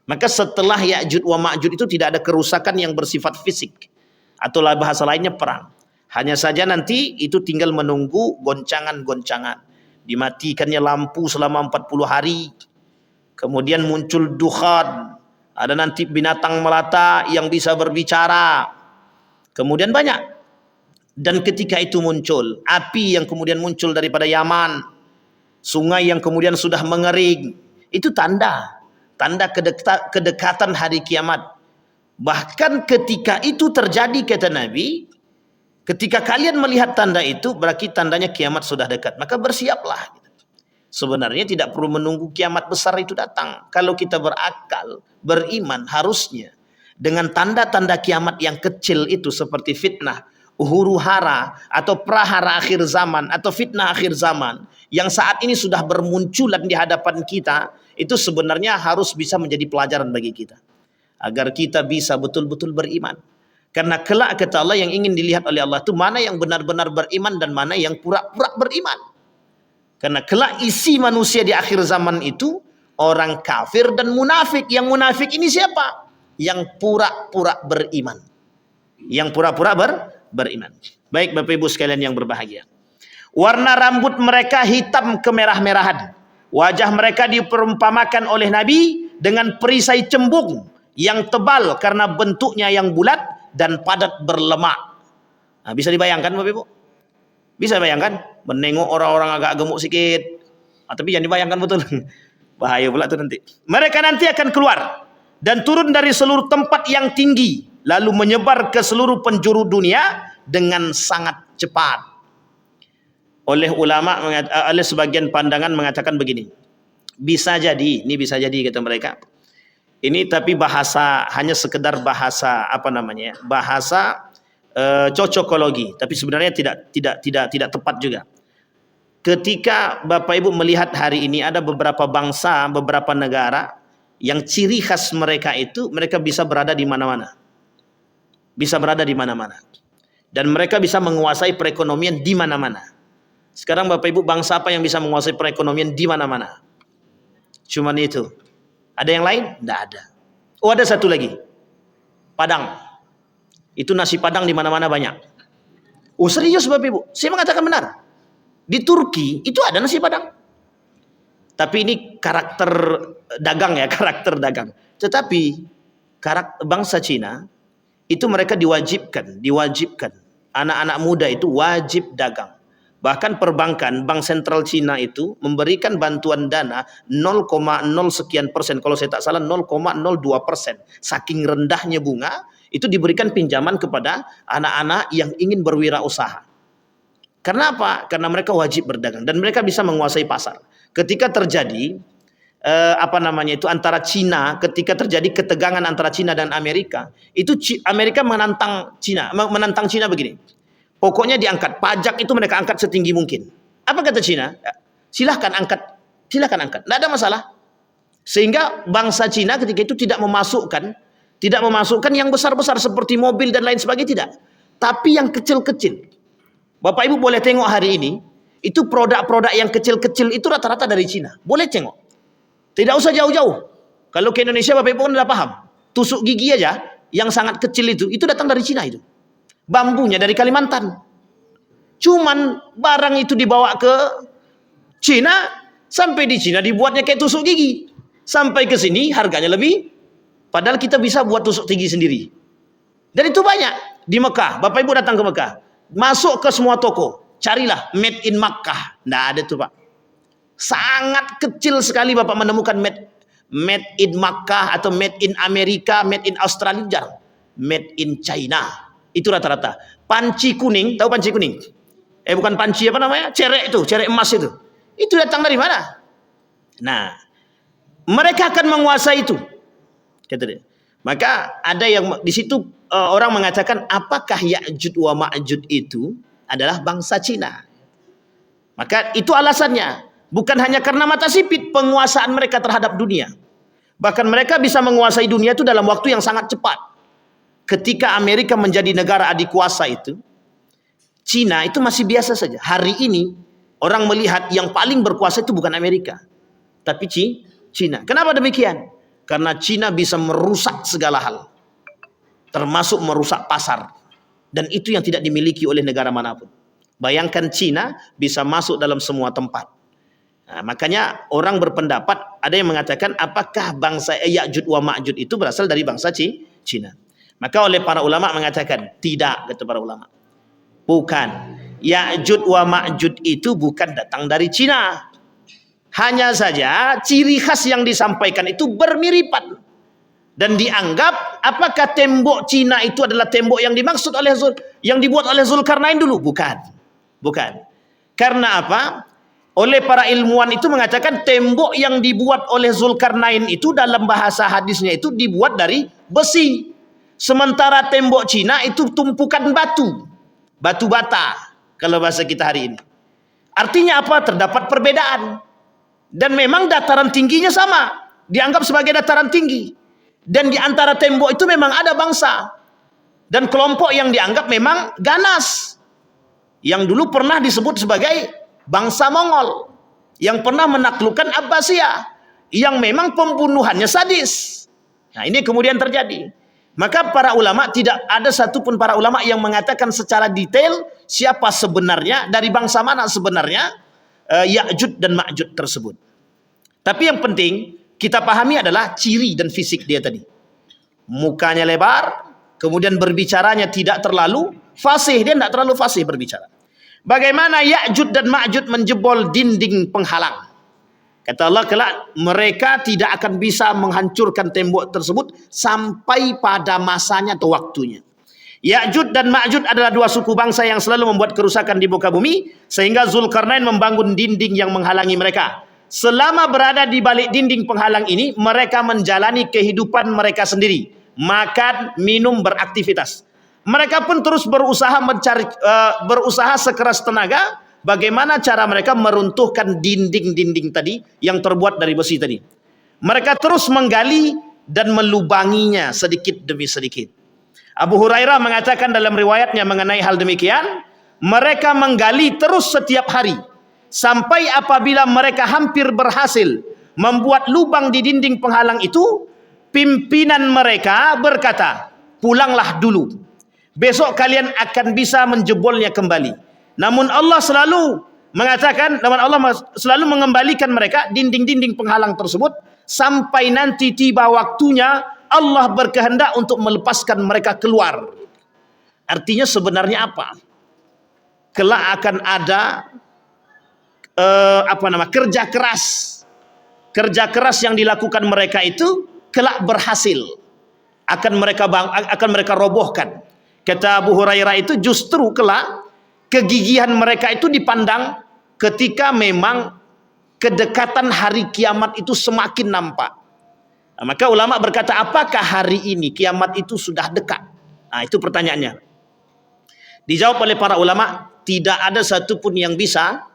Maka setelah Ya'juj wa Ma'juj itu tidak ada kerusakan yang bersifat fisik. Atau bahasa lainnya perang. Hanya saja nanti itu tinggal menunggu goncangan-goncangan. Dimatikannya lampu selama 40 hari. Kemudian muncul dukhan. Ada nanti binatang melata yang bisa berbicara. Kemudian banyak. Dan ketika itu muncul api yang kemudian muncul daripada Yaman, sungai yang kemudian sudah mengering, itu tanda kedekatan hari kiamat. Bahkan ketika itu terjadi, kata Nabi, ketika kalian melihat tanda itu, berarti tandanya kiamat sudah dekat. Maka bersiaplah. Sebenarnya tidak perlu menunggu kiamat besar itu datang. Kalau kita berakal, beriman, harusnya dengan tanda-tanda kiamat yang kecil itu, seperti fitnah, huru hara, atau prahara akhir zaman, atau fitnah akhir zaman, yang saat ini sudah bermunculan di hadapan kita, itu sebenarnya harus bisa menjadi pelajaran bagi kita. Agar kita bisa betul-betul beriman. Karena kelak kata Allah, yang ingin dilihat oleh Allah itu mana yang benar-benar beriman dan mana yang pura-pura beriman. Karena kelak isi manusia di akhir zaman itu orang kafir dan munafik. Yang munafik ini siapa? Yang pura-pura beriman. Yang pura-pura beriman. Baik Bapak Ibu sekalian yang berbahagia. Warna rambut mereka hitam kemerah-merahan. Wajah mereka diperumpamakan oleh Nabi dengan perisai cembung yang tebal karena bentuknya yang bulat dan padat berlemak. Nah, bisa dibayangkan Bapak Ibu? Bisa bayangkan? Menengok orang-orang agak gemuk sikit. Tapi jangan dibayangkan betul. Bahaya pula itu nanti. Mereka nanti akan keluar dan turun dari seluruh tempat yang tinggi, lalu menyebar ke seluruh penjuru dunia dengan sangat cepat. Oleh ulama, oleh sebagian pandangan mengatakan begini. Bisa jadi, ini bisa jadi kata mereka. Ini tapi bahasa, hanya sekedar bahasa bahasa cocokologi, tapi sebenarnya tidak tepat juga. Ketika Bapak Ibu melihat hari ini ada beberapa bangsa, beberapa negara yang ciri khas mereka itu mereka bisa berada di mana-mana. Bisa berada di mana-mana. Dan mereka bisa menguasai perekonomian di mana-mana. Sekarang Bapak Ibu, bangsa apa yang bisa menguasai perekonomian di mana-mana? Cuman itu. Ada yang lain? Tidak ada. Oh, ada satu lagi. Padang. Itu nasi Padang di mana-mana banyak. Oh, serius Bapak Ibu? Saya mengatakan benar. Di Turki itu ada nasi Padang. Tapi ini karakter dagang ya, karakter dagang. Tetapi bangsa Cina itu mereka diwajibkan anak-anak muda itu wajib dagang. Bahkan perbankan, Bank Sentral Cina itu memberikan bantuan dana 0,0 sekian persen, kalau saya tak salah 0,02%. Saking rendahnya bunga, itu diberikan pinjaman kepada anak-anak yang ingin berwirausaha. Karena apa? Karena mereka wajib berdagang dan mereka bisa menguasai pasar. Ketika terjadi antara Cina, ketika terjadi ketegangan antara Cina dan Amerika, itu Amerika menantang Cina begini. Pokoknya diangkat. Pajak itu mereka angkat setinggi mungkin. Apa kata Cina? Silahkan angkat. Silahkan angkat. Tidak ada masalah. Sehingga bangsa Cina ketika itu tidak memasukkan yang besar-besar seperti mobil dan lain sebagainya, tidak. Tapi yang kecil-kecil. Bapak Ibu boleh tengok hari ini, itu produk-produk yang kecil-kecil itu rata-rata dari Cina. Boleh tengok. Tidak usah jauh-jauh. Kalau ke Indonesia Bapak Ibu kan sudah paham. Tusuk gigi aja yang sangat kecil itu datang dari Cina itu. Bambunya dari Kalimantan. Cuman barang itu dibawa ke Cina, sampai di Cina dibuatnya kayak tusuk gigi. Sampai ke sini harganya lebih, padahal kita bisa buat tusuk gigi sendiri. Dan itu banyak di Mekah. Bapak Ibu datang ke Mekah, masuk ke semua toko, carilah made in Makkah. Nggak ada tuh Pak. Sangat kecil sekali Bapak menemukan made in Makkah atau made in Amerika, made in Australia, jarang. Made in China. Itu rata-rata. Panci kuning, tahu panci kuning? Bukan panci apa namanya? Cerek itu, cerek emas itu. Itu datang dari mana? Nah, mereka akan menguasai itu. Kata dia. Maka ada yang di situ orang mengatakan apakah Ya'jud wa Ma'jud itu adalah bangsa Cina. Maka itu alasannya. Bukan hanya karena mata sipit penguasaan mereka terhadap dunia. Bahkan mereka bisa menguasai dunia itu dalam waktu yang sangat cepat. Ketika Amerika menjadi negara adik kuasa itu, Cina itu masih biasa saja. Hari ini orang melihat yang paling berkuasa itu bukan Amerika, tapi Cina. Kenapa demikian? Karena Cina bisa merusak segala hal, termasuk merusak pasar. Dan itu yang tidak dimiliki oleh negara manapun. Bayangkan Cina bisa masuk dalam semua tempat. Nah, makanya orang berpendapat, ada yang mengatakan apakah bangsa Ya'jud wa Ma'jud itu berasal dari bangsa Cina. Maka oleh para ulama mengatakan tidak, kata para ulama. Bukan. Ya'jud wa Ma'jud itu bukan datang dari Cina. Hanya saja ciri khas yang disampaikan itu bermiripan. Dan dianggap apakah tembok Cina itu adalah tembok yang dimaksud oleh yang dibuat oleh Zulkarnain dulu? Bukan. Bukan. Karena apa? Oleh para ilmuwan itu mengatakan tembok yang dibuat oleh Zulkarnain itu dalam bahasa hadisnya itu dibuat dari besi. Sementara tembok Cina itu tumpukan batu. Batu bata kalau bahasa kita hari ini. Artinya apa? Terdapat perbedaan. Dan memang dataran tingginya sama, dianggap sebagai dataran tinggi. Dan di antara tembok itu memang ada bangsa dan kelompok yang dianggap memang ganas, yang dulu pernah disebut sebagai bangsa Mongol, yang pernah menaklukkan Abbasiyah, yang memang pembunuhannya sadis. Nah, ini kemudian terjadi. Maka para ulama, tidak ada satupun para ulama yang mengatakan secara detail siapa sebenarnya, dari bangsa mana sebenarnya Ya'jud dan Ma'jud tersebut. Tapi yang penting kita pahami adalah ciri dan fisik dia tadi. Mukanya lebar, kemudian berbicaranya tidak terlalu fasih, dia tidak terlalu fasih berbicara. Bagaimana Ya'jud dan Ma'jud menjebol dinding penghalang? Kata Allah kelak mereka tidak akan bisa menghancurkan tembok tersebut sampai pada masanya atau waktunya. Ya'jud dan Ma'jud adalah dua suku bangsa yang selalu membuat kerusakan di muka bumi, sehingga Zulkarnain membangun dinding yang menghalangi mereka. Selama berada di balik dinding penghalang ini, mereka menjalani kehidupan mereka sendiri, makan, minum, beraktivitas. Mereka pun terus berusaha berusaha sekeras tenaga bagaimana cara mereka meruntuhkan dinding-dinding tadi yang terbuat dari besi tadi. Mereka terus menggali dan melubanginya sedikit demi sedikit. Abu Hurairah mengatakan dalam riwayatnya mengenai hal demikian, mereka menggali terus setiap hari sampai apabila mereka hampir berhasil membuat lubang di dinding penghalang itu, pimpinan mereka berkata, pulanglah dulu, besok kalian akan bisa menjebolnya kembali. Namun Allah selalu mengatakan, namun Allah selalu mengembalikan mereka dinding-dinding penghalang tersebut sampai nanti tiba waktunya Allah berkehendak untuk melepaskan mereka keluar. Artinya sebenarnya apa? Kelak akan ada kerja keras. Kerja keras yang dilakukan mereka itu kelak berhasil. Akan mereka robohkan. Kata Abu Hurairah itu justru kelak kegigihan mereka itu dipandang ketika memang kedekatan hari kiamat itu semakin nampak. Nah, maka ulama berkata, apakah hari ini kiamat itu sudah dekat? Nah, itu pertanyaannya. Dijawab oleh para ulama, tidak ada satupun yang bisa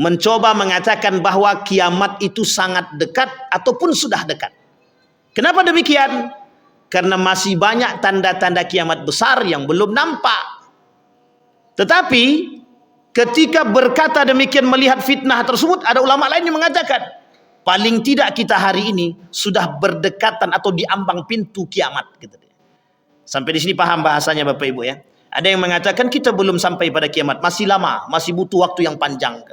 mencoba mengatakan bahwa kiamat itu sangat dekat ataupun sudah dekat. Kenapa demikian? Karena masih banyak tanda-tanda kiamat besar yang belum nampak. Tetapi ketika berkata demikian melihat fitnah tersebut, ada ulama lain yang mengatakan, paling tidak kita hari ini sudah berdekatan atau di ambang pintu kiamat. Sampai di sini paham bahasanya Bapak Ibu ya. Ada yang mengatakan kita belum sampai pada kiamat, masih lama, masih butuh waktu yang panjang.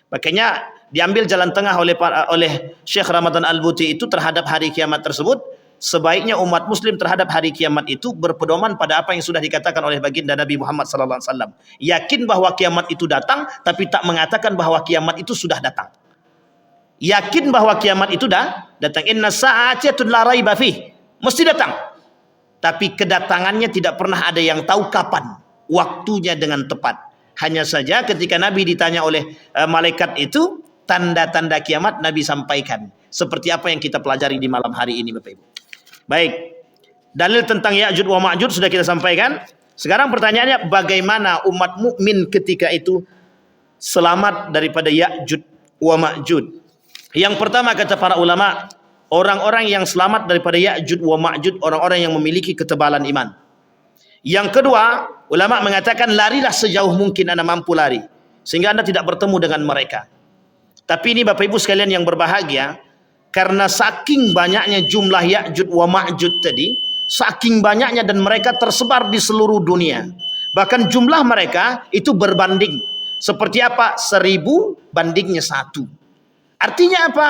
Makanya diambil jalan tengah oleh Syekh Ramadan Al-Buti itu terhadap hari kiamat tersebut. Sebaiknya umat muslim terhadap hari kiamat itu berpedoman pada apa yang sudah dikatakan oleh baginda Nabi Muhammad SAW. Yakin bahwa kiamat itu datang, tapi tak mengatakan bahwa kiamat itu sudah datang. Yakin bahwa kiamat itu dah datang. Inna sa'atun la raiba fih. Mesti datang. Tapi kedatangannya tidak pernah ada yang tahu kapan waktunya dengan tepat. Hanya saja ketika Nabi ditanya oleh malaikat itu, tanda-tanda kiamat Nabi sampaikan. Seperti apa yang kita pelajari di malam hari ini Bapak Ibu. Baik, dalil tentang Ya'juj wa Ma'juj sudah kita sampaikan. Sekarang pertanyaannya, bagaimana umat mukmin ketika itu selamat daripada Ya'juj wa Ma'juj? Yang pertama kata para ulama, orang-orang yang selamat daripada Ya'juj wa Ma'juj, orang-orang yang memiliki ketebalan iman. Yang kedua, ulama mengatakan larilah sejauh mungkin Anda mampu lari, sehingga Anda tidak bertemu dengan mereka. Tapi ini Bapak Ibu sekalian yang berbahagia, karena saking banyaknya jumlah Ya'juj wa Ma'juj tadi, saking banyaknya dan mereka tersebar di seluruh dunia. Bahkan jumlah mereka itu berbanding. Seperti apa? 1000 bandingnya 1. Artinya apa?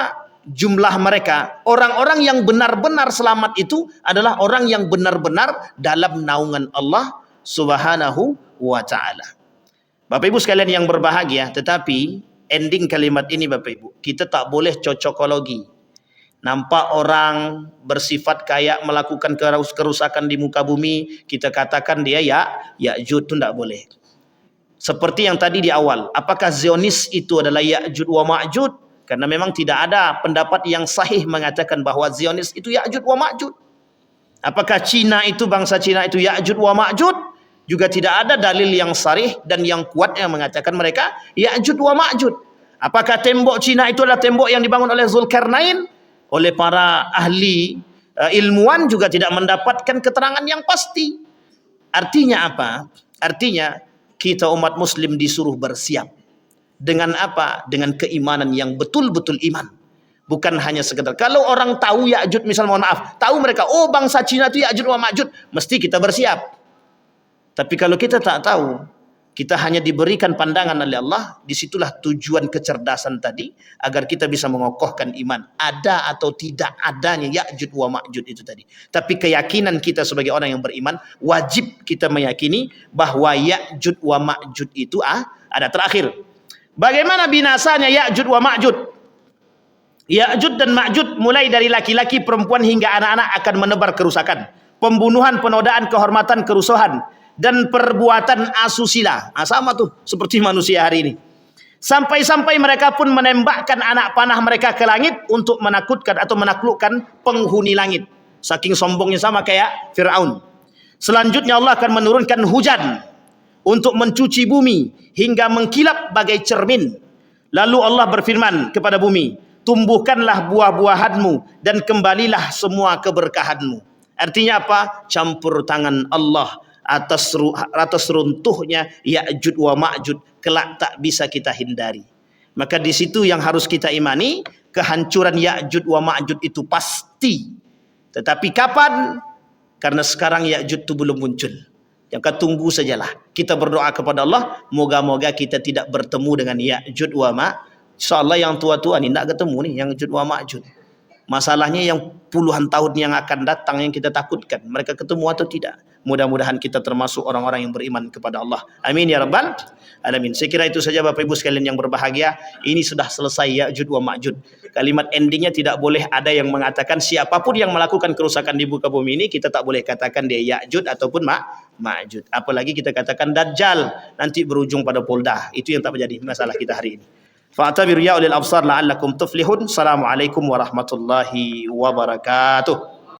Jumlah mereka, orang-orang yang benar-benar selamat itu adalah orang yang benar-benar dalam naungan Allah Subhanahu wa ta'ala. Bapak Ibu sekalian yang berbahagia, tetapi ending kalimat ini Bapak Ibu, kita tak boleh cocokologi. Nampak orang bersifat kayak melakukan kerusakan di muka bumi, kita katakan dia Ya'juj, itu tidak boleh. Seperti yang tadi di awal, apakah Zionis itu adalah Ya'juj wa Ma'juj? Karena memang tidak ada pendapat yang sahih mengatakan bahwa Zionis itu Ya'juj wa Ma'juj. Apakah Cina itu, bangsa Cina itu Ya'juj wa Ma'juj? Juga tidak ada dalil yang sharih dan yang kuat yang mengatakan mereka Ya'juj wa Ma'juj. Apakah tembok Cina itu adalah tembok yang dibangun oleh Zulkarnain? Oleh para ahli ilmuwan juga tidak mendapatkan keterangan yang pasti. Artinya apa? Artinya kita umat muslim disuruh bersiap. Dengan apa? Dengan keimanan yang betul-betul iman. Bukan hanya sekedar. Kalau orang tahu Ya'juj, misal mohon maaf, tahu mereka, oh bangsa Cina itu Ya'juj wa Ma'juj, mesti kita bersiap. Tapi kalau kita tak tahu, kita hanya diberikan pandangan oleh Allah, disitulah tujuan kecerdasan tadi, agar kita bisa mengokohkan iman. Ada atau tidak adanya Ya'juj wa Ma'juj itu tadi. Tapi keyakinan kita sebagai orang yang beriman, wajib kita meyakini bahwa Ya'juj wa Ma'juj itu ada. Terakhir, bagaimana binasanya Ya'juj wa Ma'juj? Ya'juj dan Ma'juj mulai dari laki-laki, perempuan hingga anak-anak akan menebar kerusakan, pembunuhan, penodaan kehormatan, kerusuhan, dan perbuatan asusila. Sama tuh seperti manusia hari ini. Sampai-sampai mereka pun menembakkan anak panah mereka ke langit untuk menakutkan atau menaklukkan penghuni langit. Saking sombongnya, sama kayak Fir'aun. Selanjutnya Allah akan menurunkan hujan untuk mencuci bumi hingga mengkilap bagai cermin. Lalu Allah berfirman kepada bumi, tumbuhkanlah buah-buahanmu dan kembalilah semua keberkahanmu. Artinya apa? Campur tangan Allah atas runtuhnya Ya'juj wa Ma'juj kelak tak bisa kita hindari. Maka di situ yang harus kita imani, kehancuran Ya'juj wa Ma'juj itu pasti. Tetapi kapan? Karena sekarang Ya'juj itu belum muncul. Yang kita tunggu sajalah. Kita berdoa kepada Allah, moga-moga kita tidak bertemu dengan Ya'juj wa Ma'juj. InsyaAllah yang tua-tua ni tak ketemu ni Ya'juj wa Ma'juj. Masalahnya yang puluhan tahun yang akan datang yang kita takutkan, mereka ketemu atau tidak. Mudah-mudahan kita termasuk orang-orang yang beriman kepada Allah. Amin ya rabbal alamin. Saya kira itu saja Bapak Ibu sekalian yang berbahagia. Ini sudah selesai Ya'juj wa Ma'juj. Kalimat endingnya tidak boleh ada yang mengatakan siapapun yang melakukan kerusakan di muka bumi ini, kita tak boleh katakan dia Ya'juj ataupun Ma'juj. Apalagi kita katakan Dajjal, nanti berujung pada Polda. Itu yang tak menjadi masalah kita hari ini. Fa'tabiru ya ulil absar la'allakum tuflihun. Assalamualaikum warahmatullahi wabarakatuh.